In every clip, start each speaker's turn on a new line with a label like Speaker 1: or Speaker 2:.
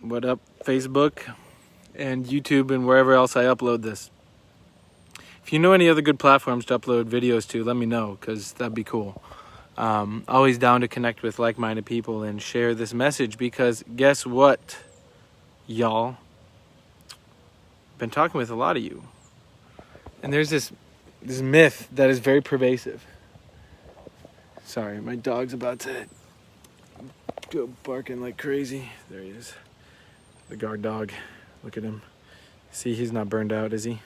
Speaker 1: What up, Facebook and YouTube and wherever else I upload this. If you know any other good platforms to upload videos to, let me know, because that'd be cool. Always down to connect with like-minded people and share this message, because guess what, y'all? Been talking with a lot of you. And there's this myth that is very pervasive. Sorry, my dog's about to go barking like crazy. There he is. The guard dog. Look at him. See, he's not burned out, is he?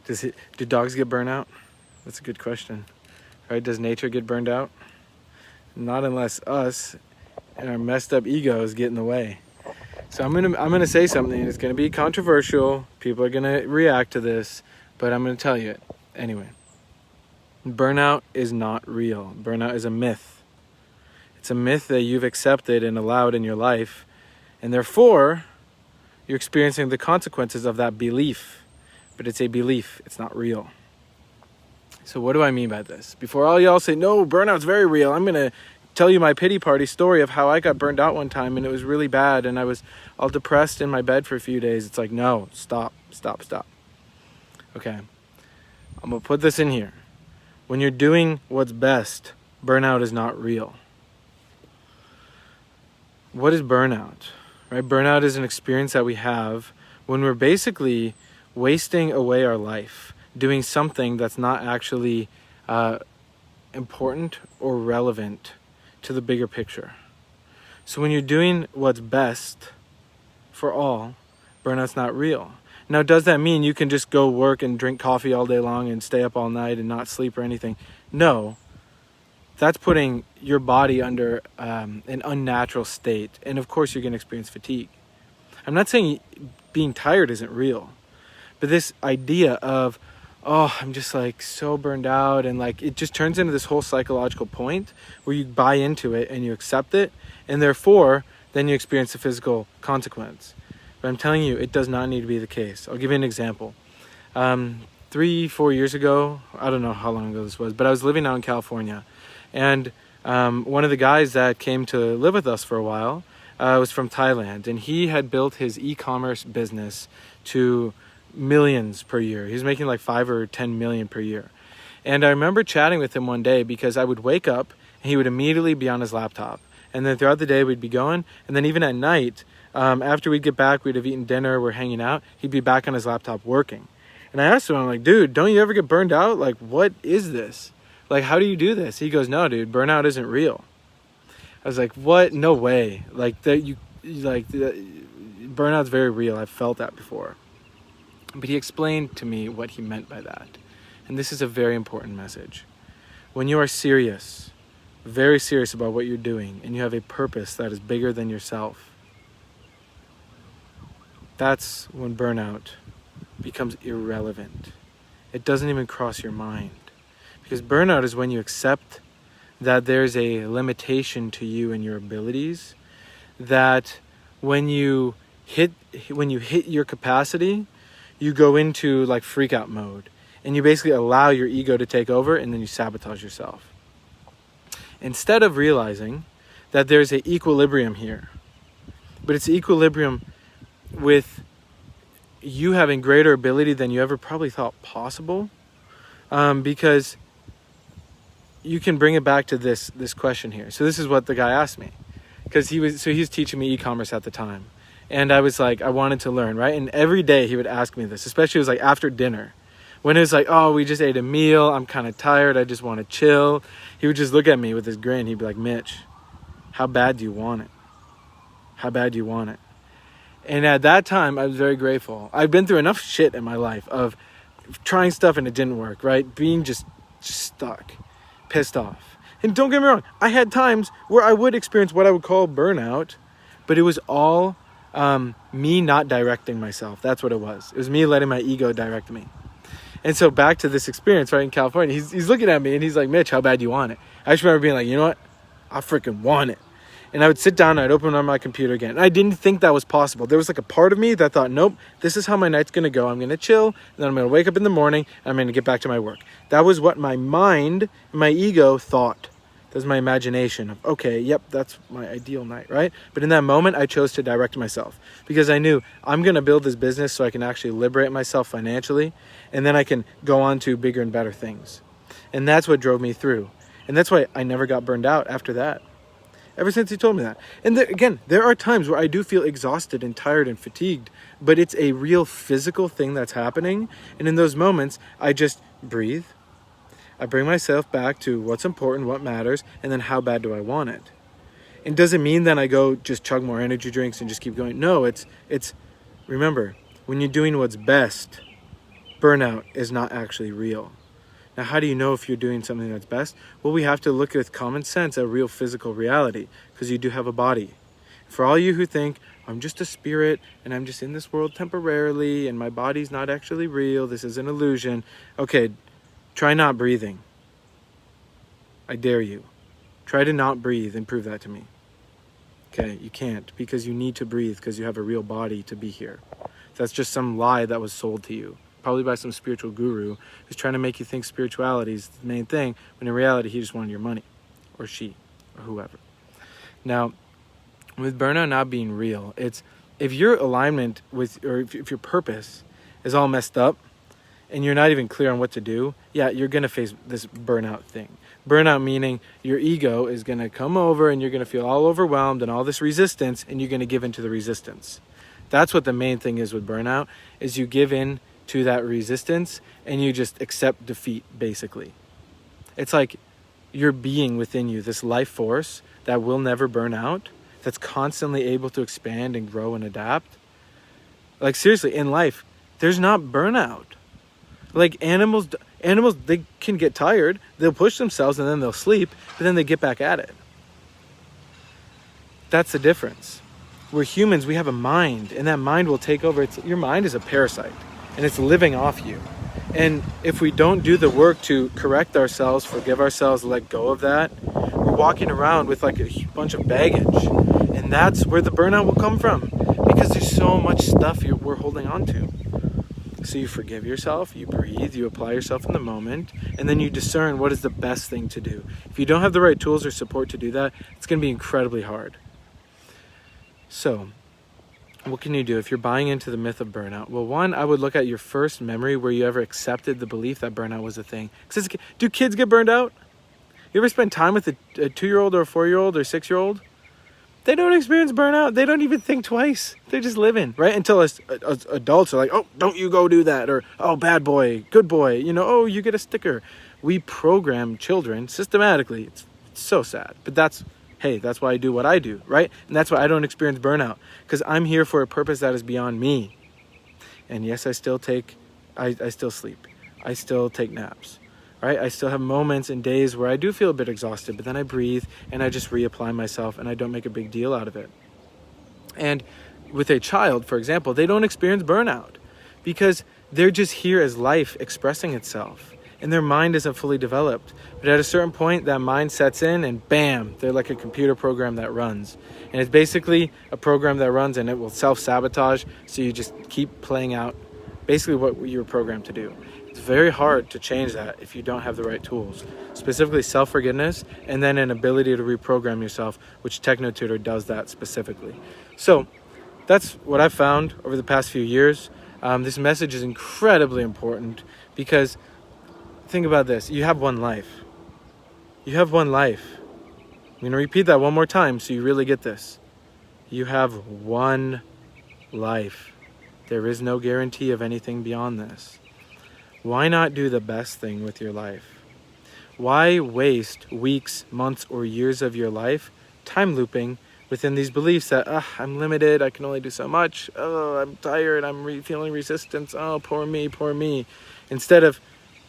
Speaker 1: Do dogs get burned out? That's a good question. Right? Does nature get burned out? Not unless us and our messed up egos get in the way. So I'm gonna say something. It's gonna be controversial. People are gonna react to this, but I'm gonna tell you it anyway. Burnout is not real. Burnout is a myth. It's a myth that you've accepted and allowed in your life, and therefore you're experiencing the consequences of that belief. But it's a belief. It's not real. So what do I mean by this? Before all y'all say, no, burnout's very real, I'm gonna tell you my pity party story of how I got burned out one time and it was really bad and I was all depressed in my bed for a few days. It's like, no, stop. Okay, I'm gonna put this in here. When you're doing what's best, burnout is not real. What is burnout? Right? Burnout is an experience that we have when we're basically wasting away our life doing something that's not actually important or relevant to the bigger picture. So when you're doing what's best for all, burnout's not real. Now, does that mean you can just go work and drink coffee all day long and stay up all night and not sleep or anything? No. That's putting your body under an unnatural state. And of course, you're going to experience fatigue. I'm not saying being tired isn't real. But this idea of, oh, I'm just like so burned out, and like it just turns into this whole psychological point where you buy into it and you accept it, and therefore then you experience the physical consequence. But I'm telling you, it does not need to be the case. I'll give you an example. 3-4 years ago, I don't know how long ago this was, but I was living out in California, and one of the guys that came to live with us for a while was from Thailand, and he had built his e-commerce business to millions per year. He was making like 5 or 10 million per year. And I remember chatting with him one day because I would wake up and he would immediately be on his laptop. And then throughout the day we'd be going. And then even at night, after we'd get back, we'd have eaten dinner, we're hanging out, he'd be back on his laptop working. And I asked him, I'm like, dude, don't you ever get burned out? Like, what is this? Like, how do you do this? He goes, no, dude, burnout isn't real. I was like, what? No way. Burnout's very real. I've felt that before. But he explained to me what he meant by that. And this is a very important message. When you are serious, very serious about what you're doing, and you have a purpose that is bigger than yourself, that's when burnout becomes irrelevant. It doesn't even cross your mind. Because burnout is when you accept that there's a limitation to you and your abilities, that when you hit your capacity, you go into like freak out mode and you basically allow your ego to take over, and then you sabotage yourself. Instead of realizing that there's an equilibrium here, but it's equilibrium with you having greater ability than you ever probably thought possible, because you can bring it back to this question here. So this is what the guy asked me, because he was teaching me e-commerce at the time. And I was like, I wanted to learn, right? And every day he would ask me this, especially it was like after dinner. When it was like, oh, we just ate a meal, I'm kind of tired, I just want to chill. He would just look at me with his grin. He'd be like, Mitch, how bad do you want it? How bad do you want it? And at that time, I was very grateful. I've been through enough shit in my life of trying stuff and it didn't work, right? Being just stuck, pissed off. And don't get me wrong, I had times where I would experience what I would call burnout, but it was all me not directing myself. That's what it was. It was me letting my ego direct me. And so back to this experience right in California, he's looking at me and he's like, Mitch, how bad do you want it? I just remember being like, you know what? I freaking want it. And I would sit down and I'd open up my computer again. And I didn't think that was possible. There was like a part of me that thought, nope, this is how my night's going to go. I'm going to chill, and then I'm going to wake up in the morning, and I'm going to get back to my work. That was what my mind and my ego thought. That's my imagination of, okay, yep, that's my ideal night, right? But in that moment, I chose to direct myself because I knew I'm going to build this business so I can actually liberate myself financially, and then I can go on to bigger and better things. And that's what drove me through. And that's why I never got burned out after that, ever since he told me that. And again, there are times where I do feel exhausted and tired and fatigued, but it's a real physical thing that's happening. And in those moments, I just breathe. I bring myself back to what's important, what matters, and then how bad do I want it? It doesn't mean then I go just chug more energy drinks and just keep going. No, it's remember, when you're doing what's best, burnout is not actually real. Now, how do you know if you're doing something that's best? Well, we have to look with common sense at real physical reality, because you do have a body. For all you who think, I'm just a spirit and I'm just in this world temporarily and my body's not actually real, this is an illusion. Okay, try not breathing. I dare you. Try to not breathe and prove that to me. Okay, you can't, because you need to breathe because you have a real body to be here. That's just some lie that was sold to you, probably by some spiritual guru who's trying to make you think spirituality is the main thing, when in reality he just wanted your money, or she, or whoever. Now, with burnout not being real, it's if your alignment with, or if your purpose is all messed up and you're not even clear on what to do, yeah, you're going to face this burnout thing. Burnout meaning your ego is going to come over and you're going to feel all overwhelmed and all this resistance, and you're going to give in to the resistance. That's what the main thing is with burnout, is you give in to that resistance and you just accept defeat, basically. It's like your being within you, this life force that will never burn out, that's constantly able to expand and grow and adapt. Like seriously, in life, there's not burnout. Like animals, they can get tired, they'll push themselves and then they'll sleep, but then they get back at it. That's the difference. We're humans, we have a mind, and that mind will take over. Your mind is a parasite, and it's living off you. And if we don't do the work to correct ourselves, forgive ourselves, let go of that, we're walking around with like a bunch of baggage. And that's where the burnout will come from, because there's so much stuff we're holding on to. So you forgive yourself, you breathe, you apply yourself in the moment, and then you discern what is the best thing to do. If you don't have the right tools or support to do that, it's going to be incredibly hard. So, what can you do if you're buying into the myth of burnout? Well, one, I would look at your first memory where you ever accepted the belief that burnout was a thing. Do kids get burned out? You ever spend time with a 2-year-old or a 4-year-old or 6-year-old? They don't experience burnout. They don't even think twice. They're just living, right? Until as adults are like, oh, don't you go do that. Or, oh, bad boy, good boy. Oh, you get a sticker. We program children systematically. It's so sad. But that's why I do what I do, right? And that's why I don't experience burnout. Because I'm here for a purpose that is beyond me. And yes, I still sleep. I still take naps. Right? I still have moments and days where I do feel a bit exhausted, but then I breathe and I just reapply myself and I don't make a big deal out of it. And with a child, for example, they don't experience burnout because they're just here as life expressing itself and their mind isn't fully developed. But at a certain point, that mind sets in and bam, they're like a computer program that runs. And it's basically a program that runs and it will self-sabotage, so you just keep playing out basically what you were programmed to do. It's very hard to change that if you don't have the right tools, specifically self-forgiveness and then an ability to reprogram yourself, which TechnoTutor does that specifically. So that's what I've found over the past few years. This message is incredibly important because think about this. You have one life. You have one life. I'm going to repeat that one more time so you really get this. You have one life. There is no guarantee of anything beyond this. Why not do the best thing with your life? Why waste weeks, months, or years of your life time looping within these beliefs that, I'm limited, I can only do so much, I'm tired, I'm feeling resistance, poor me. Instead of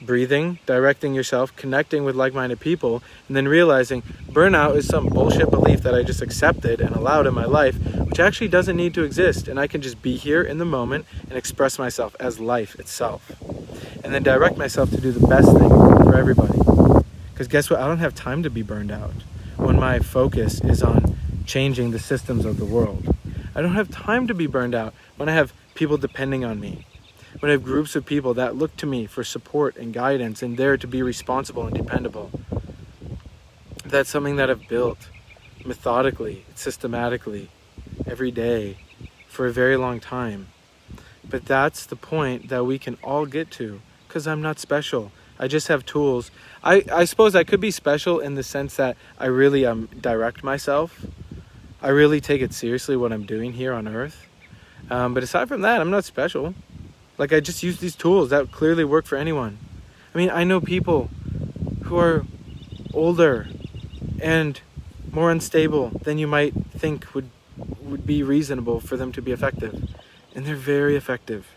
Speaker 1: breathing, directing yourself, connecting with like-minded people, and then realizing burnout is some bullshit belief that I just accepted and allowed in my life, which actually doesn't need to exist, and I can just be here in the moment and express myself as life itself. And then direct myself to do the best thing for everybody. Because guess what? I don't have time to be burned out when my focus is on changing the systems of the world. I don't have time to be burned out when I have people depending on me. When I have groups of people that look to me for support and guidance and there to be responsible and dependable. That's something that I've built methodically, systematically, every day for a very long time. But that's the point that we can all get to, because I'm not special. I just have tools. I suppose I could be special in the sense that I really direct myself. I really take it seriously what I'm doing here on Earth. But aside from that, I'm not special. Like, I just use these tools that clearly work for anyone. I mean, I know people who are older and more unstable than you might think would be reasonable for them to be effective. And they're very effective.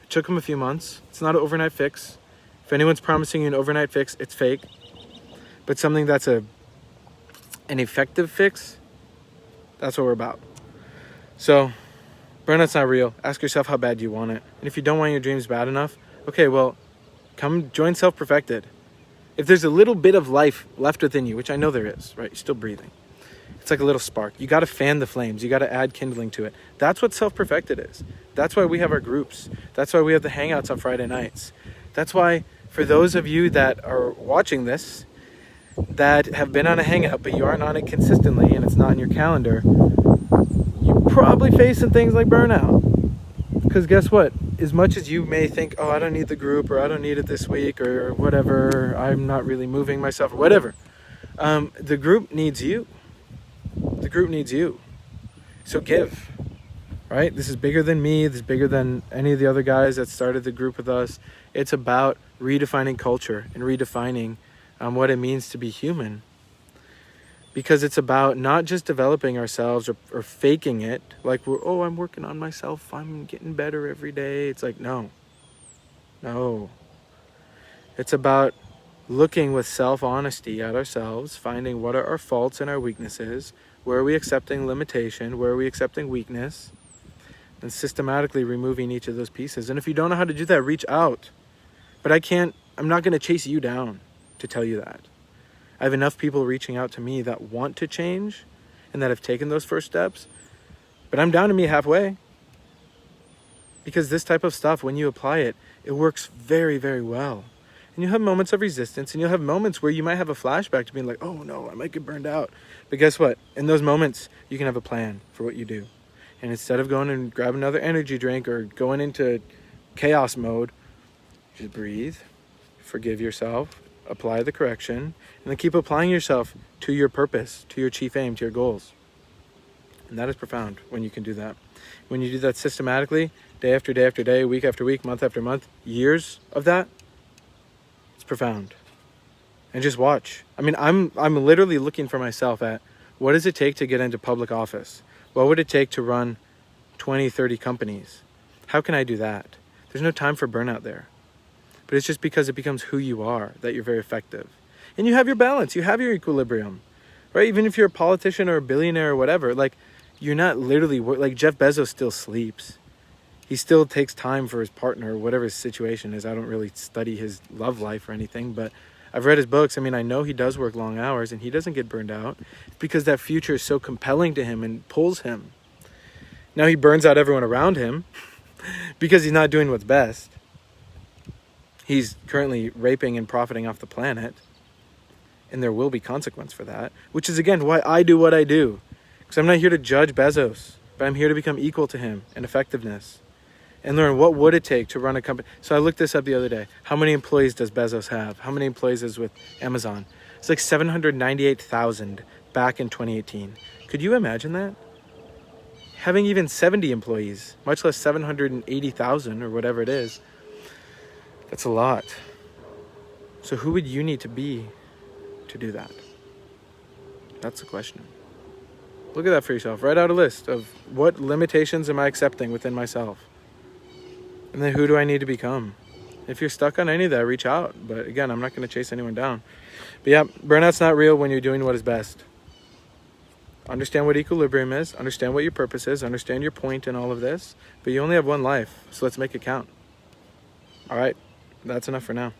Speaker 1: It took them a few months. It's not an overnight fix. If anyone's promising you an overnight fix, it's fake. But something that's an effective fix, that's what we're about. So, burnout's not real. Ask yourself how bad you want it. And if you don't want your dreams bad enough, okay, well, come join Self-Perfected. If there's a little bit of life left within you, which I know there is, right? You're still breathing. It's like a little spark. You got to fan the flames. You got to add kindling to it. That's what Self-Perfected is. That's why we have our groups. That's why we have the hangouts on Friday nights. That's why, for those of you that are watching this, that have been on a hangout, but you aren't on it consistently and it's not in your calendar, you're probably facing things like burnout. Because guess what? As much as you may think, oh, I don't need the group, or I don't need it this week, or whatever, I'm not really moving myself, or whatever, the group needs you. The group needs you. So give, right? This is bigger than me. This is bigger than any of the other guys that started the group with us. It's about redefining culture and redefining what it means to be human. Because it's about not just developing ourselves or faking it, like I'm working on myself, I'm getting better every day. It's like, no. It's about looking with self-honesty at ourselves, finding what are our faults and our weaknesses, where are we accepting limitation, where are we accepting weakness, and systematically removing each of those pieces. And if you don't know how to do that, reach out. But I'm not going to chase you down to tell you that. I have enough people reaching out to me that want to change and that have taken those first steps, but I'm down to meet halfway. Because this type of stuff, when you apply it, it works very, very well. And you'll have moments of resistance, and you'll have moments where you might have a flashback to being like, oh no, I might get burned out. But guess what? In those moments, you can have a plan for what you do. And instead of going and grab another energy drink or going into chaos mode, just breathe, forgive yourself, apply the correction, and then keep applying yourself to your purpose, to your chief aim, to your goals. And that is profound when you can do that. When you do that systematically, day after day after day, week after week, month after month, years of that, it's profound. And just watch. I mean, I'm literally looking for myself at what does it take to get into public office? What would it take to run 20, 30 companies? How can I do that? There's no time for burnout there. But it's just because it becomes who you are that you're very effective. And you have your balance, you have your equilibrium, right? Even if you're a politician or a billionaire or whatever, like, you're not literally, like Jeff Bezos still sleeps. He still takes time for his partner or whatever his situation is. I don't really study his love life or anything, but I've read his books. I mean, I know he does work long hours and he doesn't get burned out because that future is so compelling to him and pulls him. Now he burns out everyone around him because he's not doing what's best. He's currently raping and profiting off the planet. And there will be consequence for that. Which is, again, why I do what I do. Because I'm not here to judge Bezos. But I'm here to become equal to him in effectiveness. And learn what would it take to run a company. So I looked this up the other day. How many employees does Bezos have? How many employees is with Amazon? It's like 798,000 back in 2018. Could you imagine that? Having even 70 employees, much less 780,000 or whatever it is. That's a lot. So who would you need to be to do that? That's the question. Look at that for yourself. Write out a list of what limitations am I accepting within myself. And then who do I need to become? If you're stuck on any of that, reach out. But again, I'm not going to chase anyone down. But yeah, burnout's not real when you're doing what is best. Understand what equilibrium is. Understand what your purpose is. Understand your point in all of this. But you only have one life, so let's make it count. All right. That's enough for now.